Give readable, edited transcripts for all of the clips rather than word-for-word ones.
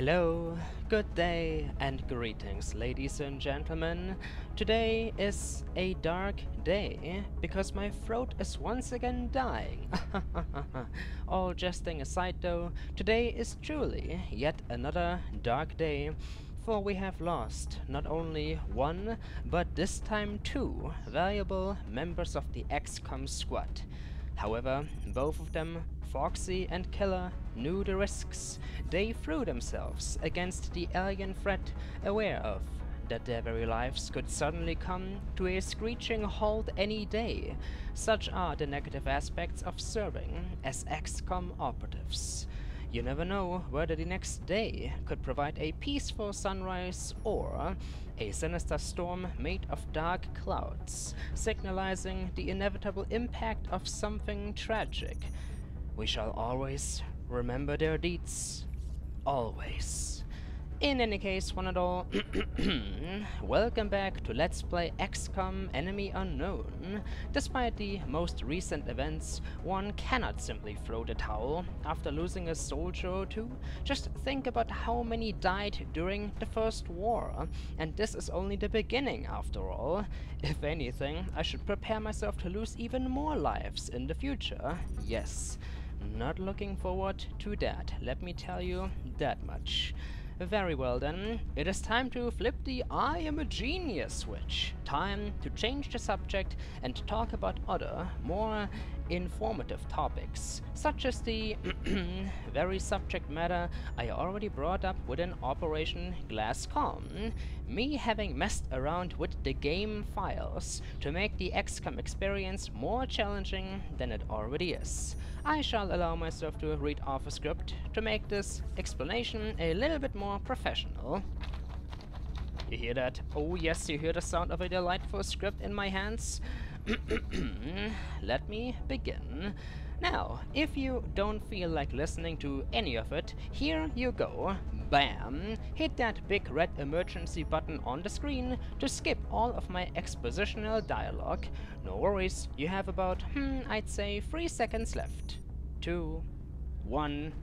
Hello, good day, and greetings, ladies and gentlemen. Today is a dark day because my throat is once again dying. All jesting aside though, today is truly yet another dark day, for we have lost not only one, but this time two valuable members of the XCOM squad. However, both of them, Foxy and Killer, knew the risks. They threw themselves against the alien threat, aware of that their very lives could suddenly come to a screeching halt any day. Such are the negative aspects of serving as XCOM operatives. You never know whether the next day could provide a peaceful sunrise or a sinister storm made of dark clouds, signalizing the inevitable impact of something tragic. We shall always remember their deeds. Always. In any case, one and all, welcome back to Let's Play XCOM Enemy Unknown. Despite the most recent events, one cannot simply throw the towel after losing a soldier or two. Just think about how many died during the First War, and this is only the beginning after all. If anything, I should prepare myself to lose even more lives in the future. Yes, not looking forward to that, let me tell you that much. Very well then, it is time to flip the I am a genius switch. Time to change the subject and talk about other, more informative topics, such as the very subject matter I already brought up within Operation GlassCom, me having messed around with the game files to make the XCOM experience more challenging than it already is. I shall allow myself to read off a script to make this explanation a little bit more professional. You hear that? Oh yes, you hear the sound of a delightful script in my hands? Let me begin. Now, if you don't feel like listening to any of it, here you go. Bam! Hit that big red emergency button on the screen to skip all of my expositional dialogue. No worries, you have about, I'd say 3 seconds left. 2, 1...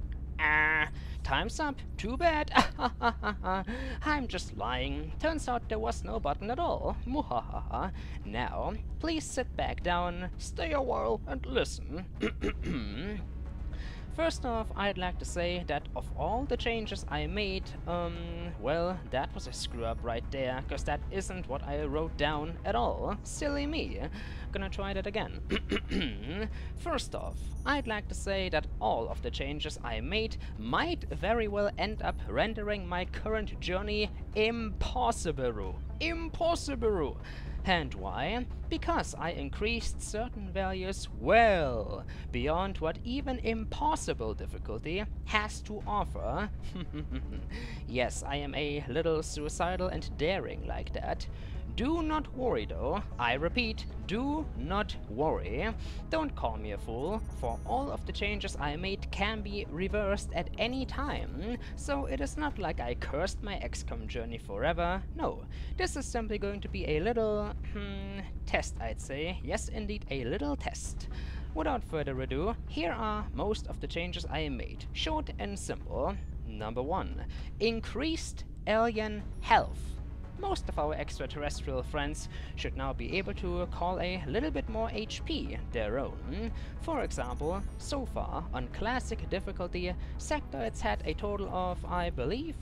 time's up. Too bad. I'm just lying. Turns out there was no button at all. Muhahaha. Now, please sit back down, stay a while, and listen. First off, I'd like to say that of all the changes I made, well, that was a screw up right there, cause that isn't what I wrote down at all. Silly me. Gonna try that again. First off, I'd like to say that all of the changes I made might very well end up rendering my current journey impossible. Impossible! And why? Because I increased certain values well beyond what even impossible difficulty has to offer. Yes, I am a little suicidal and daring like that. Do not worry though, I repeat, do not worry. Don't call me a fool, for all of the changes I made can be reversed at any time, so it is not like I cursed my XCOM journey forever. No, this is simply going to be a little, test I'd say. Yes indeed, a little test. Without further ado, here are most of the changes I made, short and simple. Number 1, increased alien health. Most of our extraterrestrial friends should now be able to call a little bit more HP their own. For example, so far on classic difficulty, sectoids had a total of, I believe,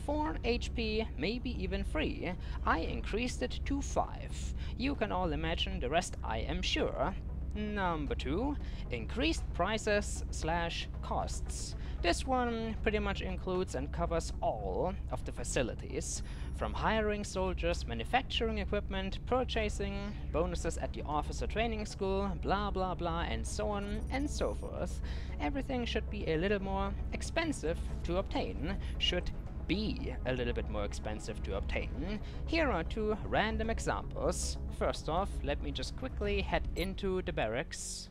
4 HP, maybe even 3. I increased it to 5. You can all imagine the rest, I am sure. Number 2, increased prices/costs. This one pretty much includes and covers all of the facilities, from hiring soldiers, manufacturing equipment, purchasing, bonuses at the officer training school, blah blah blah, and so on and so forth. Everything should be a little more expensive to obtain, should be a little bit more expensive to obtain. Here are 2 random examples. First off, let me just quickly head into the barracks.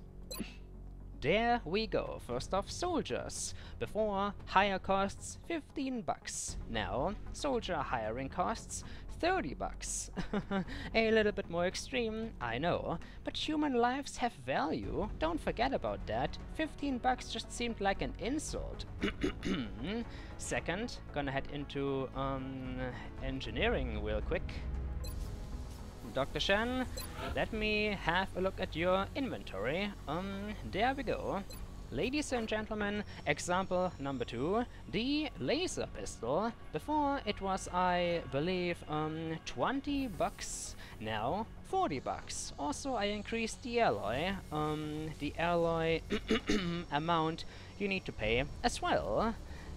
There we go. First off, soldiers. Before, hire costs 15 bucks. Now, soldier hiring costs 30 bucks. A little bit more extreme, I know, but human lives have value. Don't forget about that. 15 bucks just seemed like an insult. Second, gonna head into engineering real quick. Dr. Shen, let me have a look at your inventory. There we go. Ladies and gentlemen, example number 2, the laser pistol. Before it was, I believe, 20 bucks, now 40 bucks. Also, I increased the alloy amount you need to pay as well.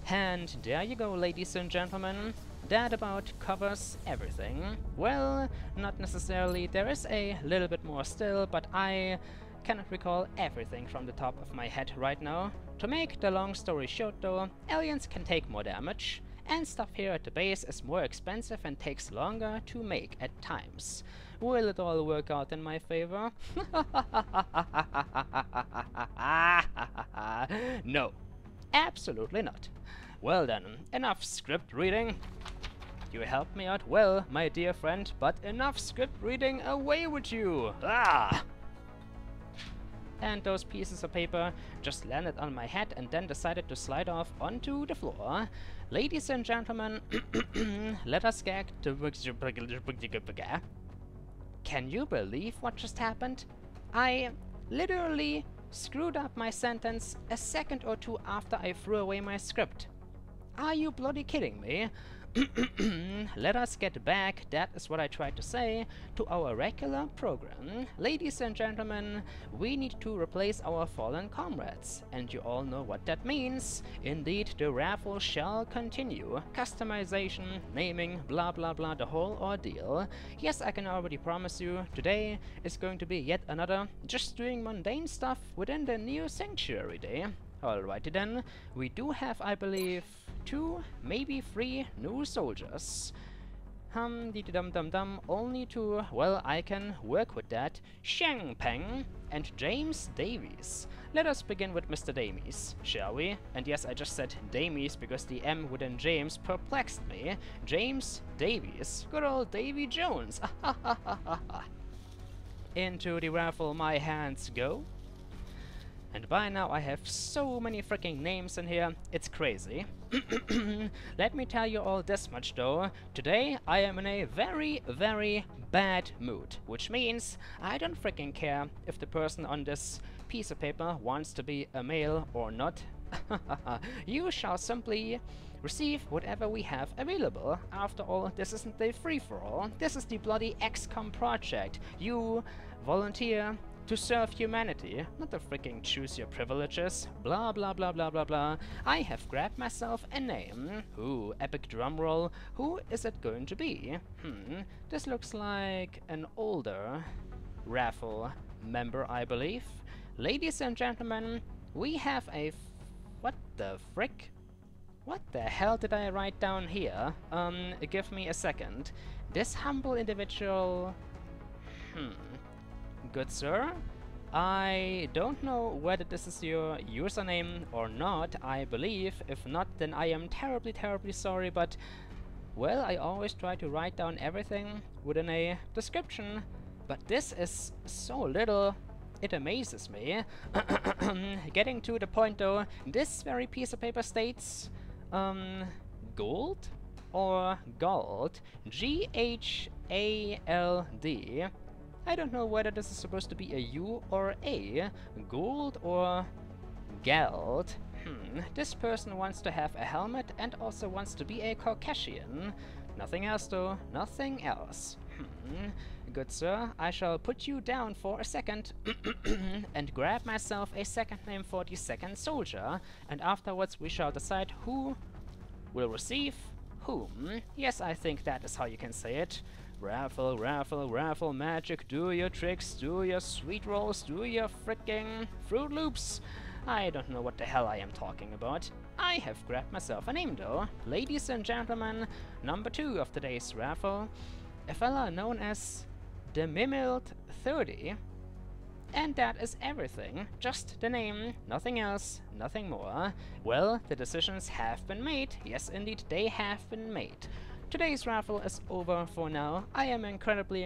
And there you go, ladies and gentlemen. That about covers everything. Well, not necessarily. There is a little bit more still, but I cannot recall everything from the top of my head right now. To make the long story short though, aliens can take more damage, and stuff here at the base is more expensive and takes longer to make at times. Will it all work out in my favor? No, absolutely not. Well then, enough script reading. You helped me out well, my dear friend, but enough script reading, away with you! Ah! And those pieces of paper just landed on my head and then decided to slide off onto the floor. Ladies and gentlemen, let us get to... Can you believe what just happened? I literally screwed up my sentence a second or two after I threw away my script. Are you bloody kidding me? Let us get back, that is what I tried to say, to our regular program. Ladies and gentlemen, we need to replace our fallen comrades, and you all know what that means. Indeed, the raffle shall continue. Customization, naming, blah blah blah, the whole ordeal. Yes, I can already promise you, today is going to be yet another just doing mundane stuff within the new sanctuary day. Alrighty then, we do have, I believe, 2, maybe 3 new soldiers. Dum-dum-dum, only 2, well, I can work with that. Shang Peng and James Davies. Let us begin with Mr. Davies, shall we? And yes, I just said Davies because the M within James perplexed me. James Davies, good old Davy Jones. Into the raffle my hands go. And by now I have so many freaking names in here, it's crazy. Let me tell you all this much though, today I am in a very, very bad mood. Which means I don't freaking care if the person on this piece of paper wants to be a male or not. You shall simply receive whatever we have available. After all, this isn't a free-for-all, this is the bloody XCOM project. You volunteer to serve humanity, not to freaking choose your privileges. Blah blah blah blah blah blah. I have grabbed myself a name. Ooh, epic drumroll. Who is it going to be? This looks like an older Raffle member, I believe. Ladies and gentlemen, we have a... what the frick? What the hell did I write down here? Give me a second. This humble individual... Good sir, I don't know whether this is your username or not, I believe. If not, then I am terribly, terribly sorry, but... well, I always try to write down everything within a description, but this is so little, it amazes me. Getting to the point though, this very piece of paper states... gold? Or gold? G-H-A-L-D. I don't know whether this is supposed to be a U or A. Gold or Geld. This person wants to have a helmet and also wants to be a Caucasian. Nothing else though, nothing else. Good sir, I shall put you down for a second and grab myself a second name for the second soldier, and afterwards we shall decide who will receive whom. Yes, I think that is how you can say it. Raffle, raffle, raffle magic, do your tricks, do your sweet rolls, do your fricking Fruit Loops. I don't know what the hell I am talking about. I have grabbed myself a name though. Ladies and gentlemen, number 2 of today's raffle, a fella known as the Mimild 30. And that is everything. Just the name, nothing else, nothing more. Well, the decisions have been made. Yes, indeed, they have been made. Today's raffle is over for now. I am incredibly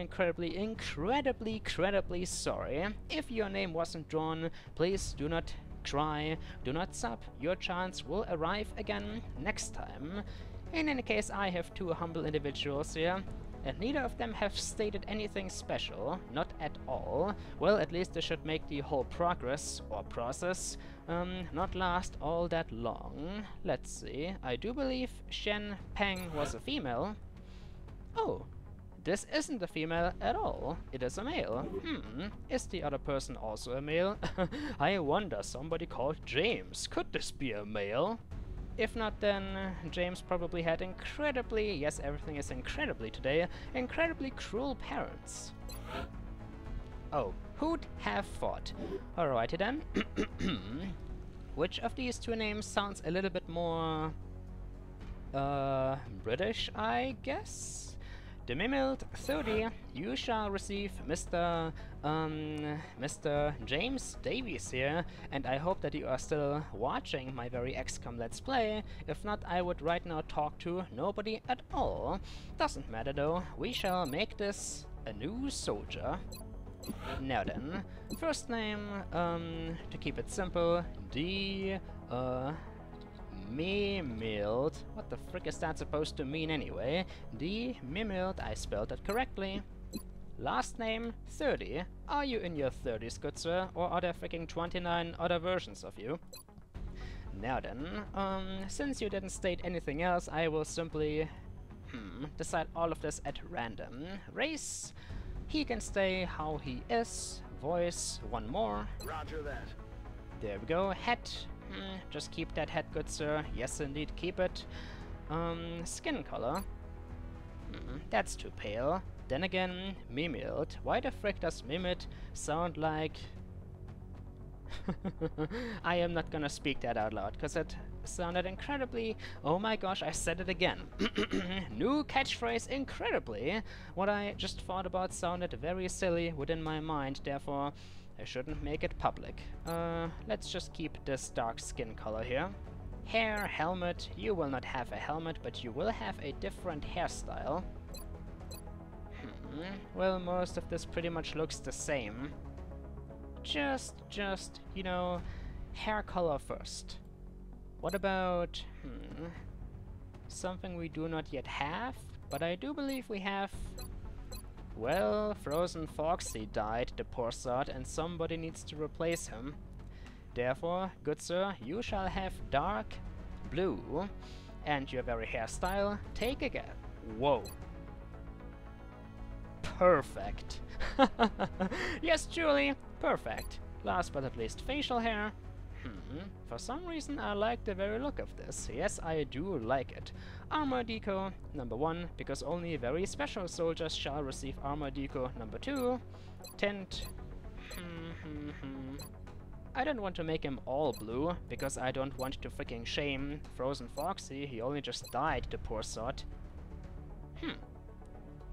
sorry. If your name wasn't drawn, please do not cry, do not sub. Your chance will arrive again next time. In any case, I have two humble individuals here, and neither of them have stated anything special, not at all. Well, at least they should make the whole progress, or process, not last all that long. Let's see, I do believe Shen Peng was a female. Oh, this isn't a female at all, it is a male. Is the other person also a male? I wonder, somebody called James, could this be a male? If not, then James probably had incredibly, yes, everything is incredibly today, incredibly cruel parents. Oh, who'd have thought? Alrighty then. Which of these two names sounds a little bit more British, I guess? The Mimiled 30, you shall receive Mr. James Davies here, and I hope that you are still watching my very XCOM Let's Play. If not, I would right now talk to nobody at all. Doesn't matter though, we shall make this a new soldier. Now then, first name, to keep it simple, Mimiled. What the frick is that supposed to mean anyway? Mimiled, I spelled it correctly. Last name, 30. Are you in your 30s, good sir? Or are there freaking 29 other versions of you? Now then, since you didn't state anything else, I will simply decide all of this at random. Race, he can stay how he is. Voice, one more. Roger that. There we go. Head, just keep that head, good sir. Yes, indeed, keep it. Skin color. That's too pale. Then again, Mimiled. Why the frick does Mimid sound like... I am not gonna speak that out loud, because it sounded incredibly... Oh my gosh, I said it again. New catchphrase, incredibly. What I just thought about sounded very silly within my mind, therefore I shouldn't make it public. Let's just keep this dark skin color here. Hair, helmet. You will not have a helmet, but you will have a different hairstyle. Well, most of this pretty much looks the same. Just, you know, hair color first. What about, something we do not yet have, but I do believe we have... Well, Frozen Foxy died, the poor sod, and somebody needs to replace him. Therefore, good sir, you shall have dark blue. And your very hairstyle, take a guess. Whoa. Perfect. Yes, Julie, perfect. Last but not least, facial hair. For some reason I like the very look of this. Yes, I do like it. Armor deco, number 1, because only very special soldiers shall receive armor deco. Number 2, tint. I don't want to make him all blue, because I don't want to freaking shame Frozen Foxy. He only just died, the poor sod.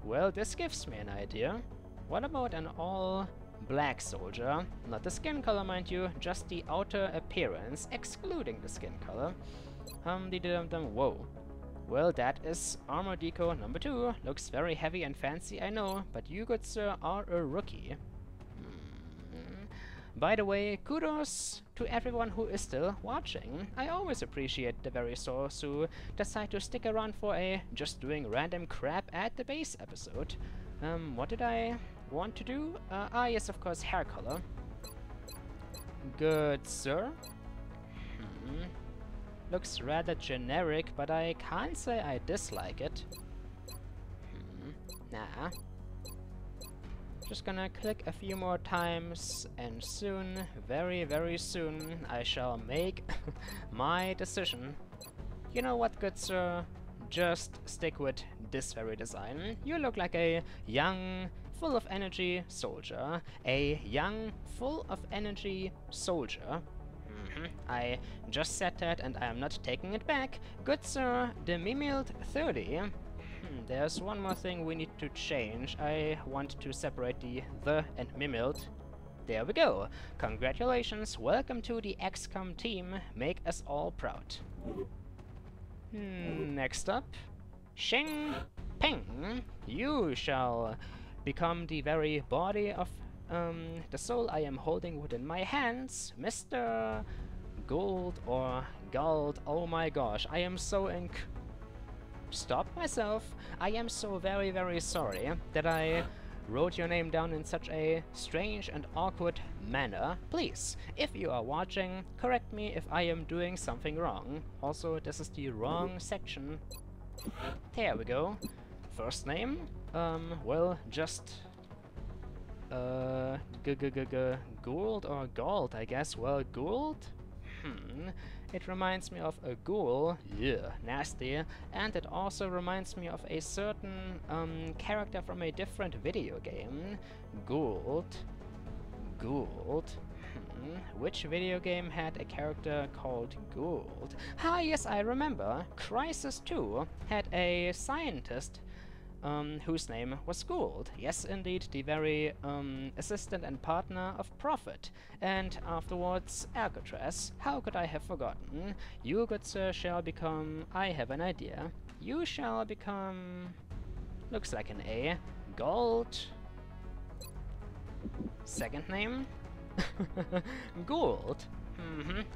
Well, this gives me an idea. What about an all black soldier? Not the skin color, mind you, just the outer appearance, excluding the skin color. Whoa. Well, that is armor deco number 2. Looks very heavy and fancy, I know, but you, good sir, are a rookie. By the way, kudos to everyone who is still watching. I always appreciate the very souls who decide to stick around for a just doing random crap at the base episode. What did I want to do? Yes, of course, hair color. Good sir. Looks rather generic, but I can't say I dislike it. Nah. Just gonna click a few more times, and soon, very, very soon, I shall make my decision. You know what, good sir? Just stick with this very design. You look like a young, full of energy soldier. A young, full of energy soldier. I just said that, and I am not taking it back. Good sir, the Mimiled 30. There's one more thing we need to change. I want to separate the and Mimiled. There we go. Congratulations. Welcome to the XCOM team. Make us all proud. Next up, Shing! Ping! You shall become the very body of the soul I am holding within my hands, Mr. Gold or Gold. Oh my gosh, I am so Stop myself. I am so very, very sorry that I wrote your name down in such a strange and awkward manner. Please, if you are watching, correct me if I am doing something wrong. Also, this is the wrong section. There we go. First name? Well, just Gould or Gold, I guess. Well, Gould? It reminds me of a ghoul, yeah, nasty, and it also reminds me of a certain character from a different video game. Gould. Which video game had a character called Gould? Ah, yes, I remember. Crisis 2 had a scientist whose name was Gould. Yes, indeed, the very assistant and partner of Prophet. And afterwards, Alcatraz. How could I have forgotten? You, good sir, shall become... I have an idea. You shall become... Looks like an A. Gold. Second name? Gould.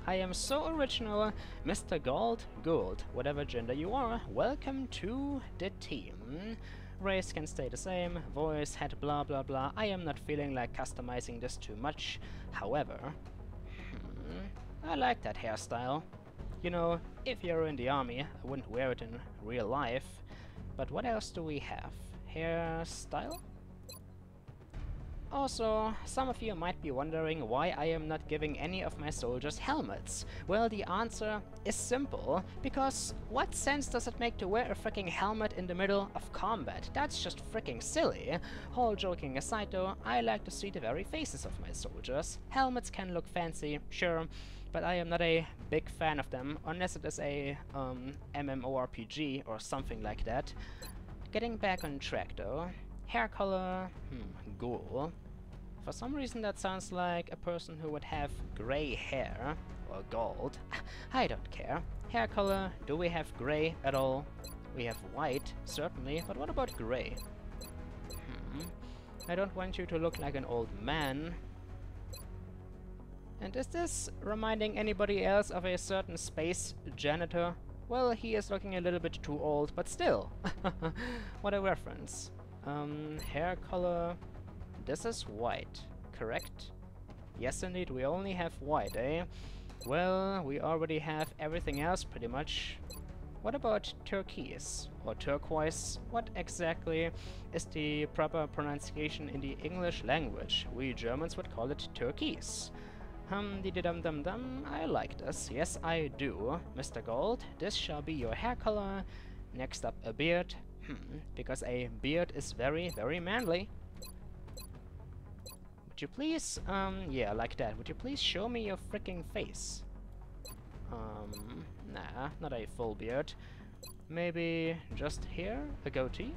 I am so original. Mr. Gould, whatever gender you are, welcome to the team. Race can stay the same, voice, head, blah blah blah. I am not feeling like customizing this too much. However, I like that hairstyle. You know, if you're in the army, I wouldn't wear it in real life. But what else do we have? Hairstyle? Also, some of you might be wondering why I am not giving any of my soldiers helmets. Well, the answer is simple, because what sense does it make to wear a freaking helmet in the middle of combat? That's just freaking silly. All joking aside though, I like to see the very faces of my soldiers. Helmets can look fancy, sure, but I am not a big fan of them, unless it is a MMORPG or something like that. Getting back on track though. Hair color, ghoul. For some reason that sounds like a person who would have grey hair, or gold. I don't care. Hair color, do we have grey at all? We have white, certainly, but what about grey? I don't want you to look like an old man. And is this reminding anybody else of a certain space janitor? Well, he is looking a little bit too old, but still. What a reference. Hair color... This is white, correct? Yes, indeed, we only have white, eh? Well, we already have everything else, pretty much. What about turquoise? Or turquoise? What exactly is the proper pronunciation in the English language? We Germans would call it turquoise. Dum-dum-dum-dum, I like this. Yes, I do. Mr. Gold, this shall be your hair color. Next up, a beard. Because a beard is very, very manly. Would you please, yeah, like that. Would you please show me your freaking face? Nah, not a full beard. Maybe just here? A goatee?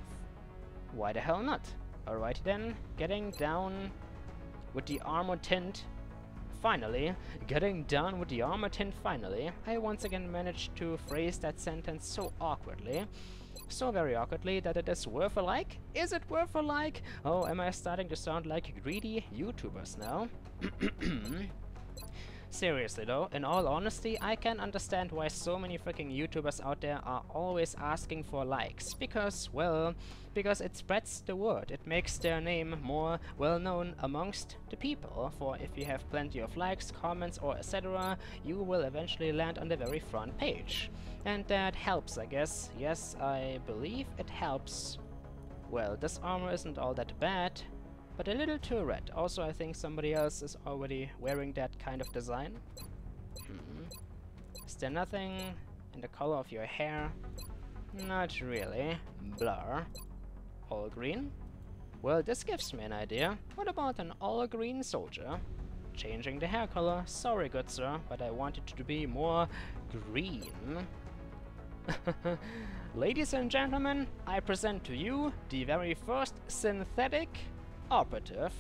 Why the hell not? Alrighty then, getting down with the armor tint. Finally, getting down with the armor tint finally. I once again managed to phrase that sentence so awkwardly. So very awkwardly that it is worth a like? Is it worth a like? Oh, am I starting to sound like greedy YouTubers now? Seriously though, in all honesty, I can understand why so many freaking YouTubers out there are always asking for likes. Because, well, because it spreads the word. It makes their name more well known amongst the people. For if you have plenty of likes, comments or etc., you will eventually land on the very front page. And that helps, I guess. Yes, I believe it helps. Well, this armor isn't all that bad, but a little too red. Also, I think somebody else is already wearing that kind of design. Is there nothing in the color of your hair? Not really. Blur. All green? Well, this gives me an idea. What about an all green soldier? Changing the hair color. Sorry, good sir, but I want it to be more green. Ladies and gentlemen, I present to you the very first synthetic operative,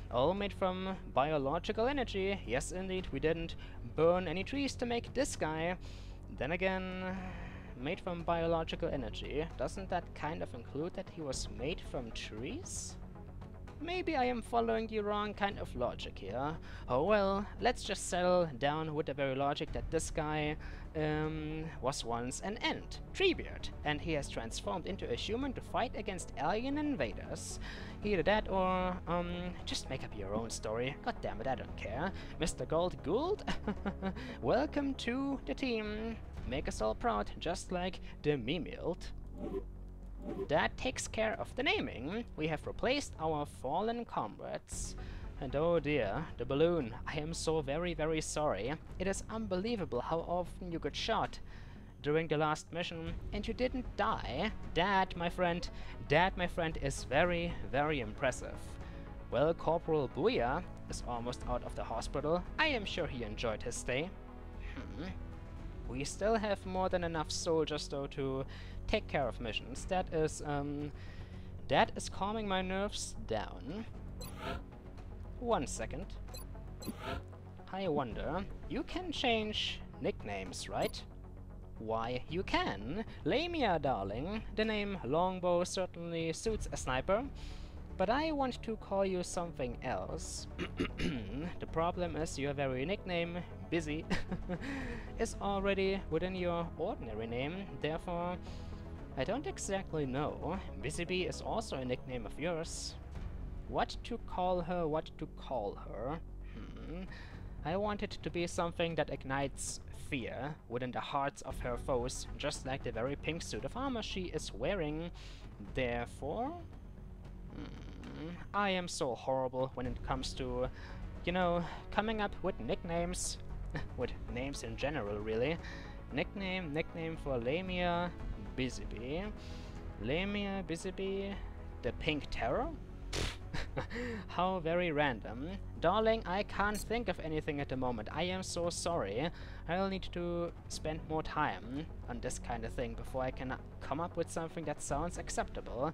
all made from biological energy. Yes, indeed, we didn't burn any trees to make this guy. Then again, made from biological energy. Doesn't that kind of include that he was made from trees? Maybe I am following the wrong kind of logic here. Oh well, let's just settle down with the very logic that this guy was once an ant, Treebeard, and he has transformed into a human to fight against alien invaders. Either that or, just make up your own story. God damn it, I don't care. Mr. Gold Gould, welcome to the team. Make us all proud, just like the Mimilt. That takes care of the naming. We have replaced our fallen comrades. And oh dear, the balloon. I am so very, very sorry. It is unbelievable how often you got shot during the last mission and you didn't die. That, my friend, is very, very impressive. Well, Corporal Booyah is almost out of the hospital. I am sure he enjoyed his stay. We still have more than enough soldiers though to take care of missions. That is calming my nerves down. 1 second. I wonder, you can change nicknames, right? Why, you can. Lamia, darling. The name Longbow certainly suits a sniper, but I want to call you something else. The problem is your very nickname, Busy, is already within your ordinary name, therefore I don't exactly know. Busybee is also a nickname of yours. What to call her, I want it to be something that ignites fear within the hearts of her foes, just like the very pink suit of armor she is wearing. Therefore, I am so horrible when it comes to, you know, coming up with nicknames. With names in general, really. Nickname for Lamia Busybee. Lamia Busybee, the Pink Terror? How very random. Darling, I can't think of anything at the moment. I am so sorry. I'll need to spend more time on this kind of thing before I can come up with something that sounds acceptable.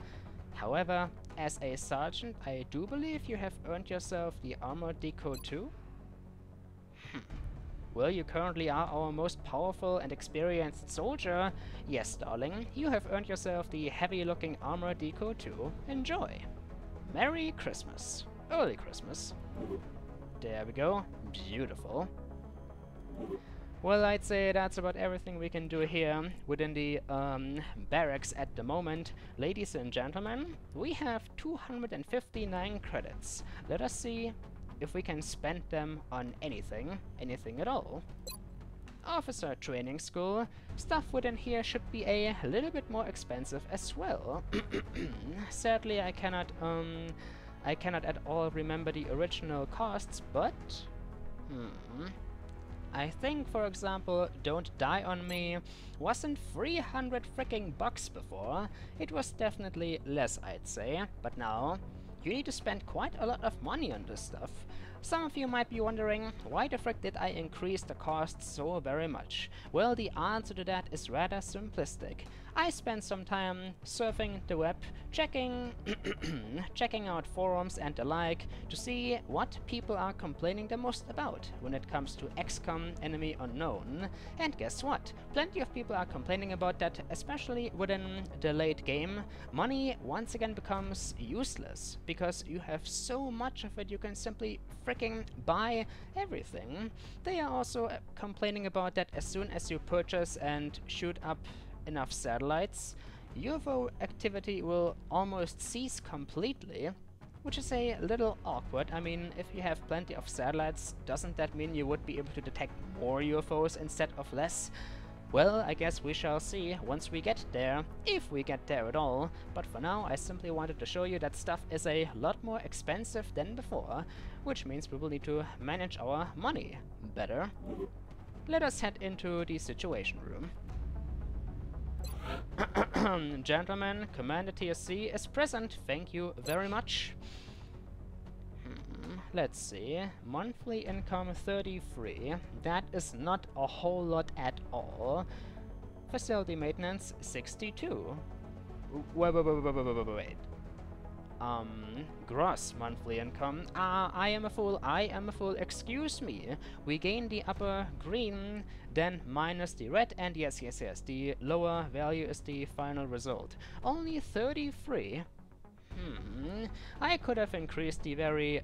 However, as a sergeant, I do believe you have earned yourself the Armored Decode too? Well, you currently are our most powerful and experienced soldier. Yes, darling, you have earned yourself the heavy-looking Armored Decode too. Enjoy. Merry Christmas. Early Christmas. There we go. Beautiful. Well, I'd say that's about everything we can do here within the barracks at the moment. Ladies and gentlemen, we have 259 credits. Let us see if we can spend them on anything at all. Officer training school. Stuff within here should be a little bit more expensive as well. Sadly, I cannot at all remember the original costs, but I think, for example, Don't Die on Me wasn't 300 freaking bucks before. It was definitely less, I'd say, but now you need to spend quite a lot of money on this stuff. Some of you might be wondering, why the frick did I increase the cost so very much? Well, the answer to that is rather simplistic. I spent some time surfing the web, checking out forums and the like, to see what people are complaining the most about when it comes to XCOM Enemy Unknown. And guess what? Plenty of people are complaining about that, especially within the late game. Money once again becomes useless, because you have so much of it you can simply freaking buy everything. They are also complaining about that as soon as you purchase and shoot up enough satellites, UFO activity will almost cease completely, which is a little awkward. I mean, if you have plenty of satellites, doesn't that mean you would be able to detect more UFOs instead of less? Well, I guess we shall see once we get there, if we get there at all. But for now, I simply wanted to show you that stuff is a lot more expensive than before, which means we will need to manage our money better. Let us head into the Situation Room. Gentlemen, Commander TSC is present. Thank you very much. Let's see. Monthly income 33. That is not a whole lot at all. Facility maintenance 62. Wait. gross monthly income. I am a fool, I am a fool, excuse me. We gain the upper green, then minus the red, and yes, the lower value is the final result. Only 33. I could have increased the very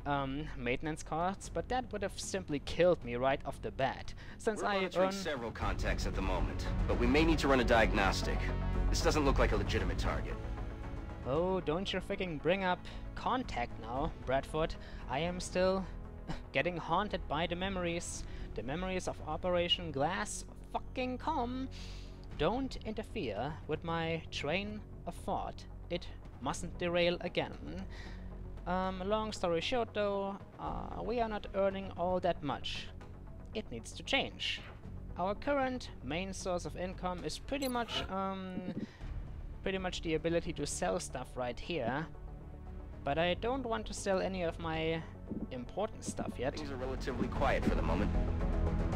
maintenance costs, but that would have simply killed me right off the bat. Since We're I monitoring several contacts at the moment, but we may need to run a diagnostic. This doesn't look like a legitimate target. Oh, don't you freaking bring up contact now, Bradford. I am still getting haunted by the memories. The memories of Operation Glass fucking Com. Don't interfere with my train of thought. It mustn't derail again. Long story short though, we are not earning all that much. It needs to change. Our current main source of income is pretty much the ability to sell stuff right here. But I don't want to sell any of my important stuff yet. Things are relatively quiet for the moment.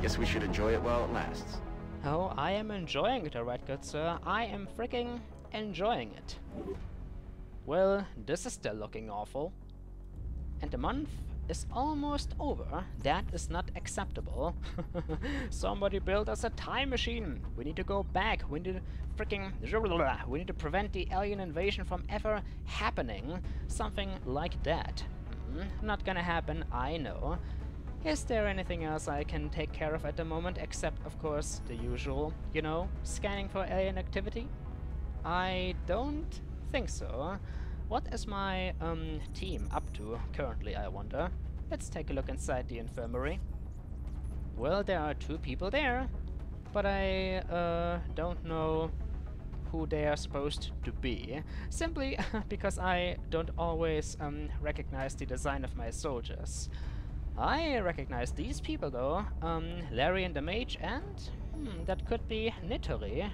Guess we should enjoy it while it lasts. Oh, I am enjoying it, alright, good sir. I am freaking enjoying it. Well, this is still looking awful. And the month is almost over. That is not acceptable. Somebody build us a time machine. We need to go back. We need to freaking... We need to prevent the alien invasion from ever happening. Something like that. Not gonna happen, I know. Is there anything else I can take care of at the moment, except, of course, the usual, you know, scanning for alien activity? I don't think so. What is my team up to currently, I wonder? Let's take a look inside the infirmary. Well, there are 2 people there, but I don't know who they are supposed to be. Simply because I don't always recognize the design of my soldiers. I recognize these people though, Larry and the Mage, and that could be Nittori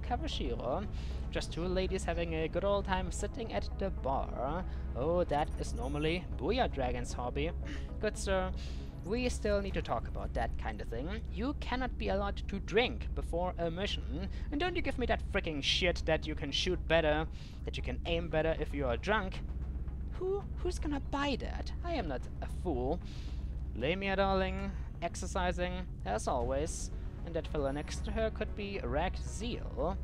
Kawashiro. Just 2 ladies having a good old time sitting at the bar. Oh, that is normally Booyah Dragon's hobby. Good sir, we still need to talk about that kind of thing. You cannot be allowed to drink before a mission. And don't you give me that freaking shit that you can shoot better, that you can aim better if you are drunk. Who's gonna buy that? I am not a fool. Lamia, darling, exercising, as always. And that fella next to her could be Rag Zeal.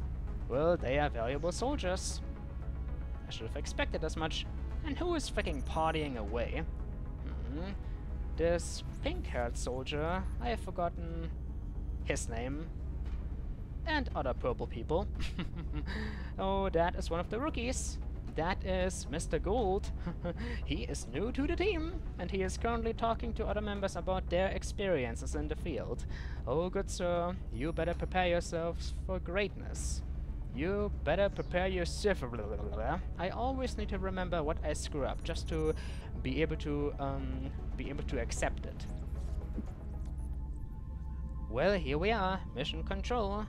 Well, they are valuable soldiers. I should have expected as much. And who is freaking partying away? This pink-haired soldier, I have forgotten his name. And other purple people. Oh, that is one of the rookies. That is Mr. Gold. He is new to the team, and he is currently talking to other members about their experiences in the field. Oh, good sir, you better prepare yourselves for greatness. You better prepare yourself. I always need to remember what I screw up, just to be able to accept it. Well, here we are, mission control.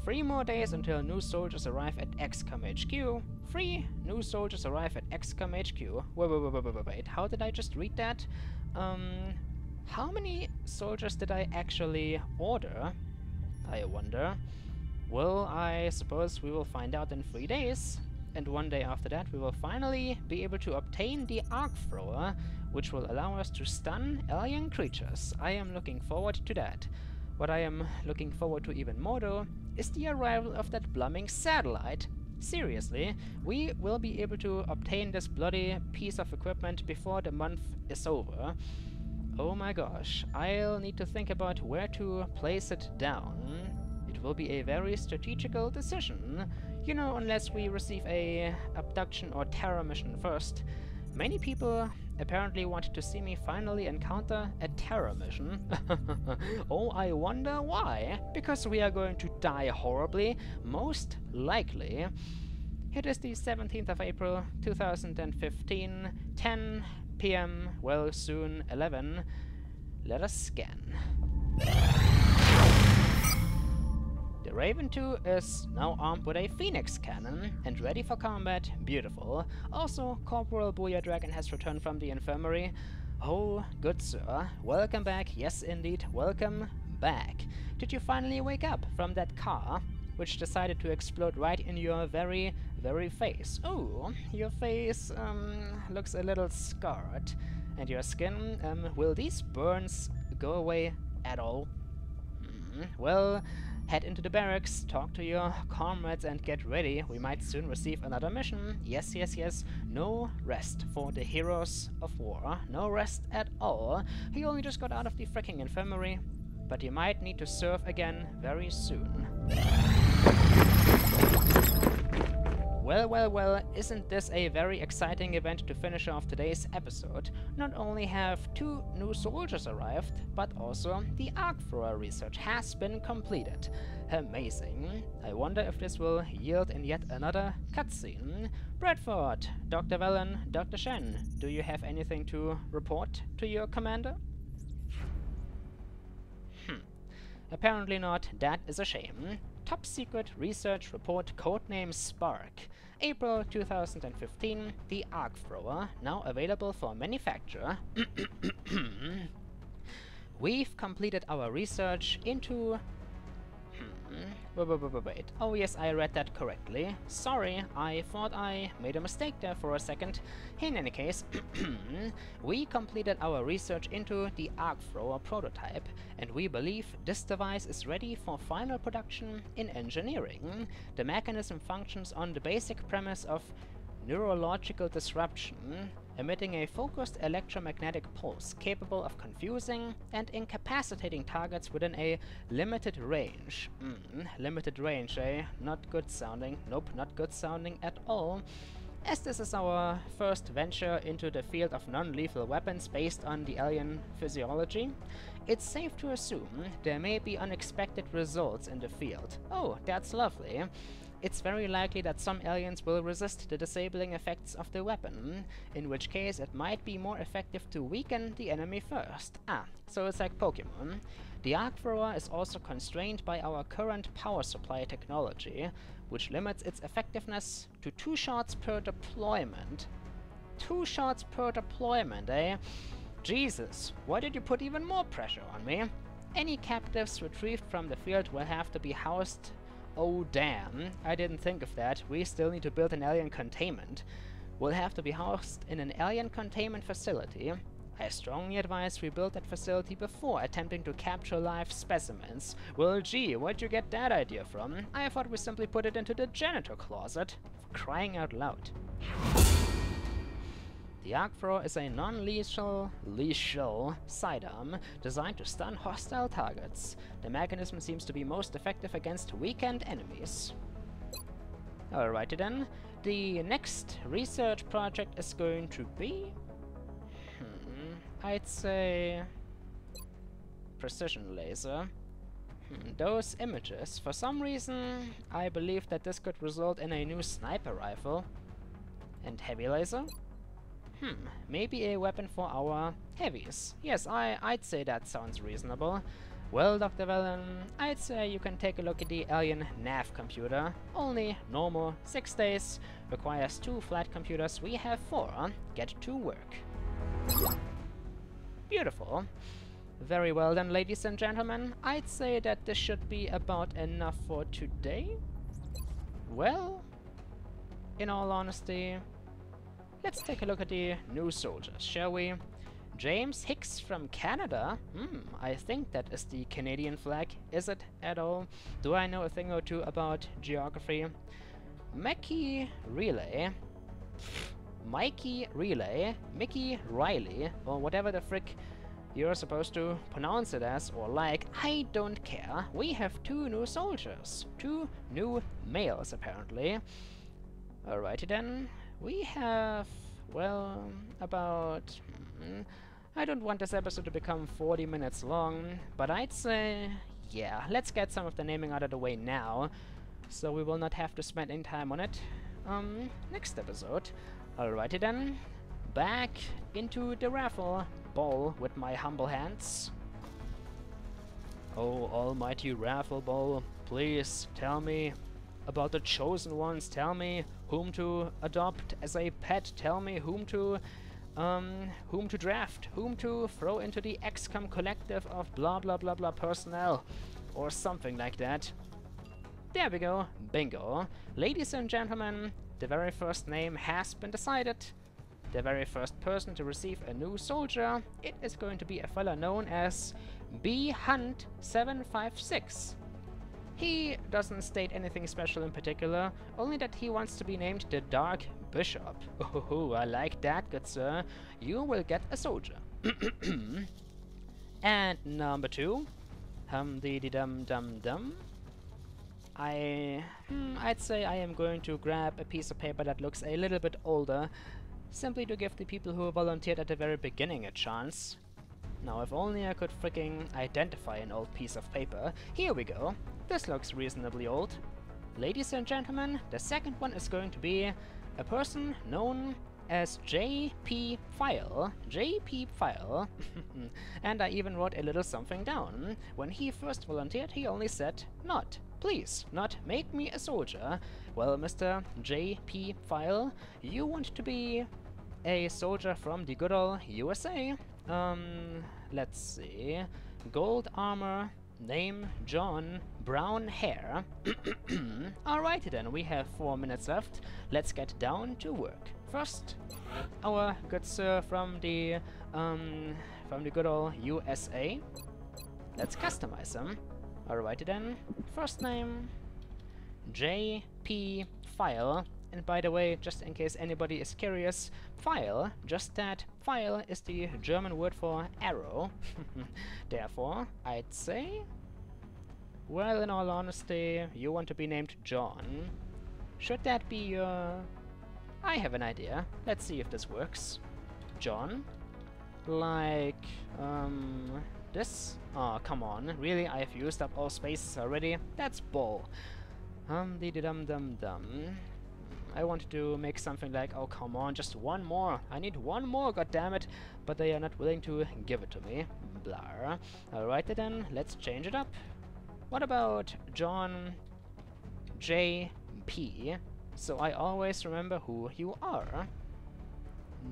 3 more days until new soldiers arrive at XCOM HQ. 3 new soldiers arrive at XCOM HQ. Wait, how did I just read that? How many soldiers did I actually order? I wonder. Well, I suppose we will find out in 3 days. And 1 day after that, we will finally be able to obtain the Arc Thrower, which will allow us to stun alien creatures. I am looking forward to that. What I am looking forward to even more, though, is the arrival of that blooming satellite. Seriously, we will be able to obtain this bloody piece of equipment before the month is over. Oh my gosh, I'll need to think about where to place it down. It will be a very strategical decision. You know, unless we receive a abduction or terror mission first. Many people apparently wanted to see me finally encounter a terror mission. Oh, I wonder why? Because we are going to die horribly, most likely. It is the 17th of April, 2015, 10 PM, well, soon 11. Let us scan. The Raven 2 is now armed with a Phoenix cannon and ready for combat. Beautiful. Also, Corporal Booyah Dragon has returned from the infirmary. Oh, good sir. Welcome back. Yes, indeed. Welcome back. Did you finally wake up from that car? which decided to explode right in your very face. Oh, your face looks a little scarred. And your skin, will these burns go away at all? Well, head into the barracks, talk to your comrades and get ready. We might soon receive another mission. Yes, yes, yes. No rest for the heroes of war. No rest at all. He only just got out of the fricking infirmary, but he might need to serve again very soon. Well, well, well, isn't this a very exciting event to finish off today's episode? Not only have 2 new soldiers arrived, but also the Arc Thrower research has been completed. Amazing. I wonder if this will yield in yet another cutscene. Bradford, Dr. Velen, Dr. Shen, do you have anything to report to your commander? Apparently not. That is a shame. Top secret research report codename Spark. April 2015, the Arc Thrower, now available for manufacture. We've completed our research into... Wait. Oh yes, I read that correctly. Sorry, I thought I made a mistake there for a second. In any case, we completed our research into the Arc Thrower prototype, and we believe this device is ready for final production in engineering. The mechanism functions on the basic premise of neurological disruption, emitting a focused electromagnetic pulse capable of confusing and incapacitating targets within a limited range. Limited range, eh? Not good sounding. Nope, not good sounding at all. As this is our first venture into the field of non-lethal weapons based on the alien physiology, it's safe to assume there may be unexpected results in the field. Oh, that's lovely. It's very likely that some aliens will resist the disabling effects of the weapon, in which case it might be more effective to weaken the enemy first. So it's like Pokemon. The Arc Thrower is also constrained by our current power supply technology, which limits its effectiveness to 2 shots per deployment. 2 shots per deployment, eh? Jesus, why did you put even more pressure on me? Any captives retrieved from the field will have to be housed... Oh damn, I didn't think of that. We still need to build an alien containment. We'll have to be housed in an alien containment facility. I strongly advise we build that facility before attempting to capture live specimens. Well gee, where'd you get that idea from? I thought we simply put it into the janitor closet. For crying out loud. The Arc Thrower is a non-lethal sidearm designed to stun hostile targets. The mechanism seems to be most effective against weakened enemies. Alrighty then. The next research project is going to be... I'd say... precision laser. Those images. For some reason, I believe that this could result in a new sniper rifle. And heavy laser? Maybe a weapon for our heavies. Yes, I'd say that sounds reasonable. Well, Dr. Velen, I'd say you can take a look at the alien nav computer. Only normal, 6 days. Requires 2 flight computers. We have 4. Get to work. Beautiful. Very well then, ladies and gentlemen. I'd say that this should be about enough for today. Well, in all honesty... let's take a look at the new soldiers, shall we? James Hicks from Canada? I think that is the Canadian flag. Is it at all? Do I know a thing or two about geography? Mickey Riley, Mickey Riley, or whatever the frick you're supposed to pronounce it as, or like, I don't care. We have 2 new soldiers. 2 new males, apparently. Alrighty then. We have, well, about... I don't want this episode to become 40 minutes long, but I'd say... yeah, let's get some of the naming out of the way now, so we will not have to spend any time on it next episode. Alrighty then, back into the Raffle ball with my humble hands. Oh, almighty Raffle ball, please tell me about the chosen ones. Tell me whom to adopt as a pet. Tell me whom to draft, whom to throw into the XCOM collective of blah blah blah blah personnel, or something like that. There we go, bingo. Ladies and gentlemen, the very first name has been decided. The very first person to receive a new soldier, it is going to be a fella known as bhunt756. He doesn't state anything special in particular, only that he wants to be named the Dark Bishop. Oh, I like that, good sir. You will get a soldier. And number 2, hum-dee-dee-dum-dum-dum. I'd say I am going to grab a piece of paper that looks a little bit older, simply to give the people who volunteered at the very beginning a chance. Now, if only I could freaking identify an old piece of paper. Here we go. This looks reasonably old. Ladies and gentlemen, the second one is going to be a person known as JP File. JP File. And I even wrote a little something down. When he first volunteered, he only said, "Not. Please, not make me a soldier." Well, Mr. JP File, you want to be a soldier from the good old USA. Let's see. Gold armor, name John, brown hair. Alrighty then, we have 4 minutes left. Let's get down to work. First, our good sir from the good old USA. Let's customize him. Alrighty then. First name, JP File. And by the way, just in case anybody is curious, file, just that, file is the German word for arrow. Therefore, I'd say, well, in all honesty, you want to be named John. Should that be your... I have an idea. Let's see if this works. John. Like, this? Oh, come on. Really? I've used up all spaces already? That's bull. Dee-dum-dum-dum. I wanted to make something like, oh come on, just one more. I need one more, goddammit. But they are not willing to give it to me. Blah. Alright then, let's change it up. What about John JP? So I always remember who you are.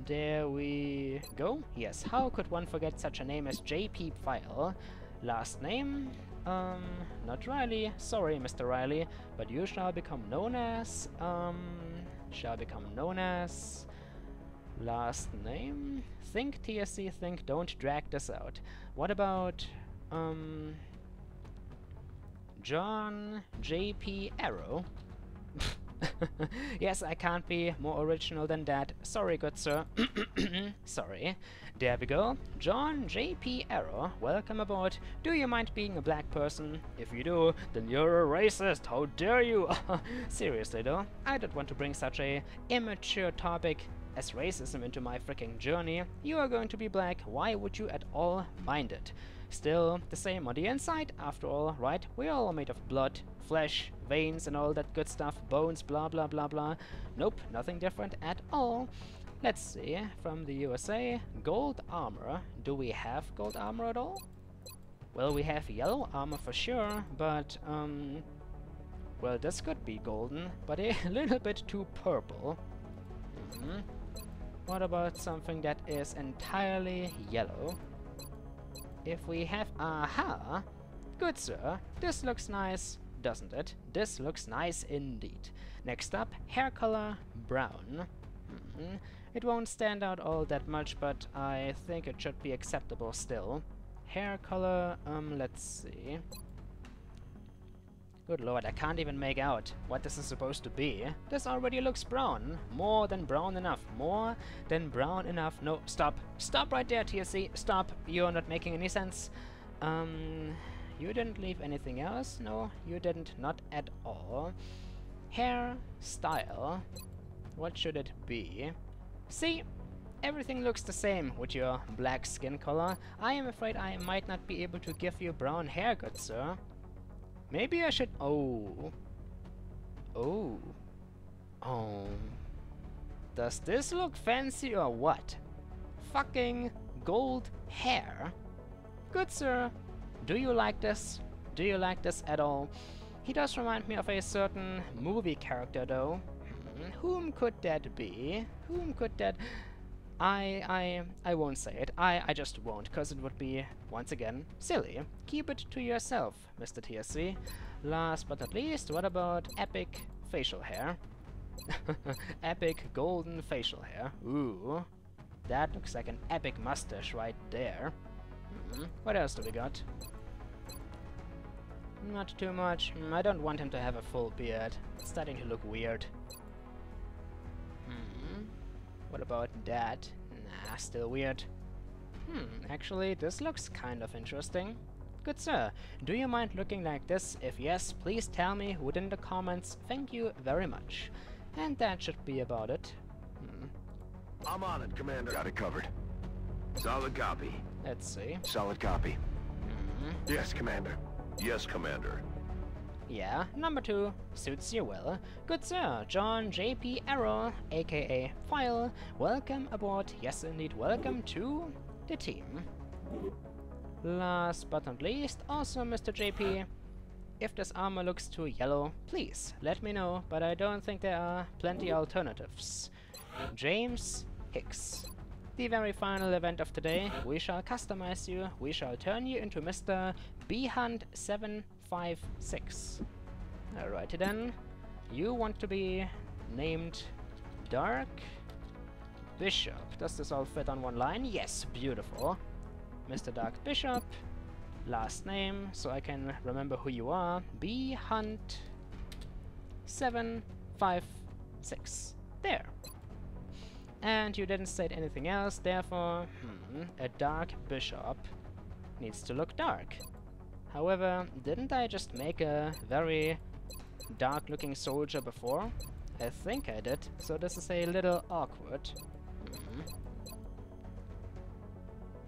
There we go. Yes, how could one forget such a name as JP File? Last name? Not Riley. Sorry, Mr. Riley, but you shall become known as, last name? Think TSC, think, don't drag this out. What about, John JP Arrow? Yes, I can't be more original than that. Sorry, good sir. Sorry. There we go. John J.P. Arrow, welcome aboard. Do you mind being a black person? If you do, then you're a racist. How dare you? Seriously though, I don't want to bring such a immature topic as racism into my freaking journey. You are going to be black. Why would you at all mind it? Still the same on the inside, after all, right? We're all made of blood, flesh, veins and all that good stuff, bones, blah blah blah blah. Nope, nothing different at all. Let's see, from the USA, gold armor. Do we have gold armor at all? Well, we have yellow armor for sure, but, well, this could be golden, but a little bit too purple. What about something that is entirely yellow? If we have... Aha! Good sir, this looks nice, doesn't it? This looks nice indeed. Next up, hair color, brown. It won't stand out all that much, but I think it should be acceptable still. Hair color, let's see. Good lord, I can't even make out what this is supposed to be. This already looks brown. More than brown enough. More than brown enough. No, stop. Stop right there, TSC. Stop. You're not making any sense. You didn't leave anything else? No, you didn't. Not at all. Hair style. What should it be? See? Everything looks the same with your black skin color. I am afraid I might not be able to give you brown hair, good sir. Maybe I should... Oh. Oh. Oh. Does this look fancy or what? Fucking gold hair. Good sir. Do you like this? Do you like this at all? He does remind me of a certain movie character though. Whom could that be? Whom could that... I won't say it. I just won't, because it would be, once again, silly. Keep it to yourself, Mr. TSC. Last but not least, what about epic facial hair? Epic golden facial hair. Ooh, that looks like an epic mustache right there. What else do we got? Not too much. I don't want him to have a full beard. It's starting to look weird. What about that? Nah, still weird. Actually, this looks kind of interesting. Good sir, do you mind looking like this? If yes, please tell me within the comments. Thank you very much. And that should be about it. I'm on it, Commander. Got it covered. Solid copy. Let's see. Solid copy. Yes, Commander. Yes, Commander. Yeah, number 2 suits you well. Good sir, John J.P. Arrow, aka File. Welcome aboard. Yes, indeed, welcome to the team. Last but not least, also Mr. JP. If this armor looks too yellow, please let me know, but I don't think there are plenty alternatives. James Hicks. The very final event of today, we shall customize you, we shall turn you into Mr. B-Hunt756. Alrighty then, you want to be named Dark Bishop. Does this all fit on one line? Yes, beautiful. Mr. Dark Bishop, last name, so I can remember who you are, B-Hunt756. There. And you didn't state anything else, therefore, a Dark Bishop needs to look dark. However, didn't I just make a very dark-looking soldier before? I think I did, so this is a little awkward.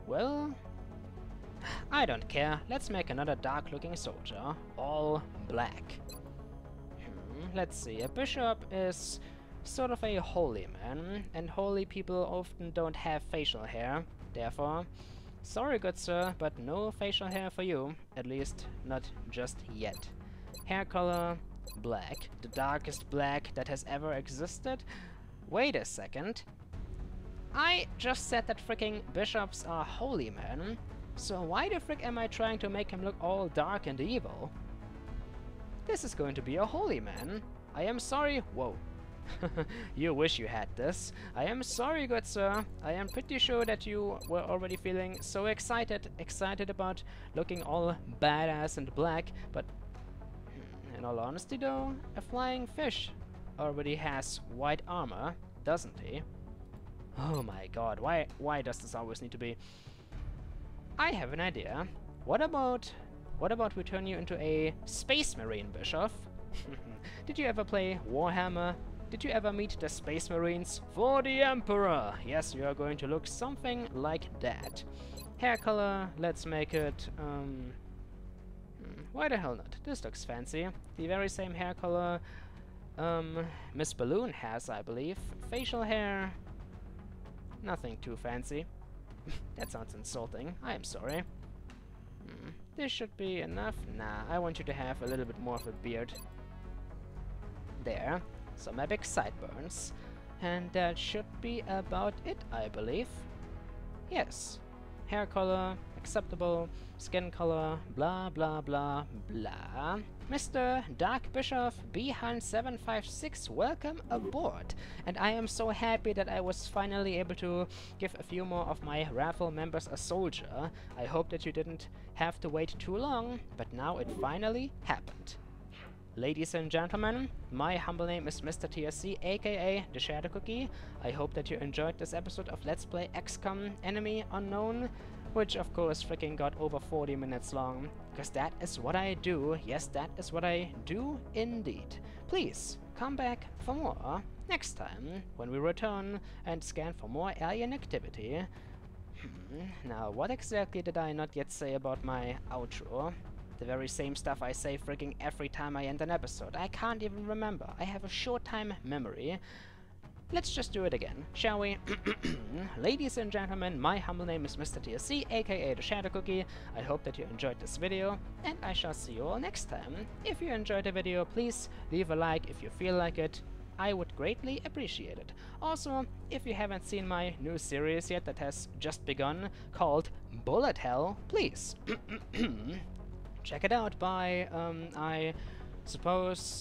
Well, I don't care. Let's make another dark-looking soldier, all black. Let's see, a bishop is sort of a holy man, and holy people often don't have facial hair. Therefore, sorry good sir, but no facial hair for you, at least not just yet. Hair color, black, the darkest black that has ever existed. Wait a second. I just said that freaking bishops are holy men, so why the frick am I trying to make him look all dark and evil? This is going to be a holy man. I am sorry. Whoa. You wish you had this. I am sorry, good sir. I am pretty sure that you were already feeling so excited about looking all badass and black, but in all honesty though, a flying fish already has white armor, doesn't he? Oh my god, why does this always need to be? I have an idea. What about we turn you into a Space Marine bishop? Did you ever play Warhammer? Did you ever meet the Space Marines? For the Emperor! Yes, you are going to look something like that. Hair color, let's make it, why the hell not? This looks fancy. The very same hair color Miss Balloon has, I believe. Facial hair, nothing too fancy. That sounds insulting. I am sorry. This should be enough. Nah, I want you to have a little bit more of a beard. There. Some epic sideburns. And that should be about it, I believe. Yes. Hair color, acceptable. Skin color, blah blah blah blah. Mr. Dark Bishop B-Hunt756, welcome aboard. And I am so happy that I was finally able to give a few more of my Raffle members a soldier. I hope that you didn't have to wait too long, but now it finally happened. Ladies and gentlemen, my humble name is MisterTSC, aka TheShadowCookie. I hope that you enjoyed this episode of Let's Play XCOM Enemy Unknown, which of course freaking got over 40 minutes long, because that is what I do. Yes, that is what I do indeed. Please, come back for more next time, when we return and scan for more alien activity. Now, what exactly did I not yet say about my outro? The very same stuff I say freaking every time I end an episode. I can't even remember. I have a short-time memory. Let's just do it again, shall we? Ladies and gentlemen, my humble name is MisterTSC, aka TheShadowCookie. I hope that you enjoyed this video, and I shall see you all next time. If you enjoyed the video, please leave a like if you feel like it. I would greatly appreciate it. Also, if you haven't seen my new series yet that has just begun, called Bullet Hell, please check it out by, I suppose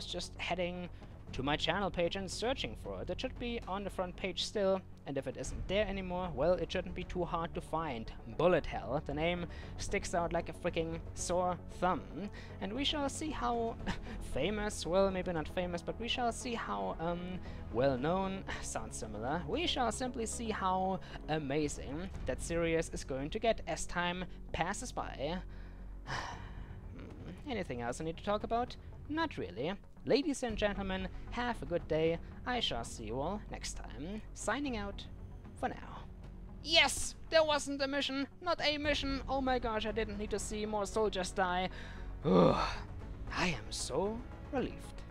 just heading to my channel page and searching for it. It should be on the front page still, and if it isn't there anymore, well, it shouldn't be too hard to find. Bullet Hell. The name sticks out like a freaking sore thumb, and we shall see how famous, well, maybe not famous, but we shall see how, well-known, sounds similar. We shall simply see how amazing that series is going to get as time passes by. Anything else I need to talk about? Not really. Ladies and gentlemen, have a good day. I shall see you all next time. Signing out for now. Yes! There wasn't a mission! Not a mission! Oh my gosh, I didn't need to see more soldiers die. I am so relieved.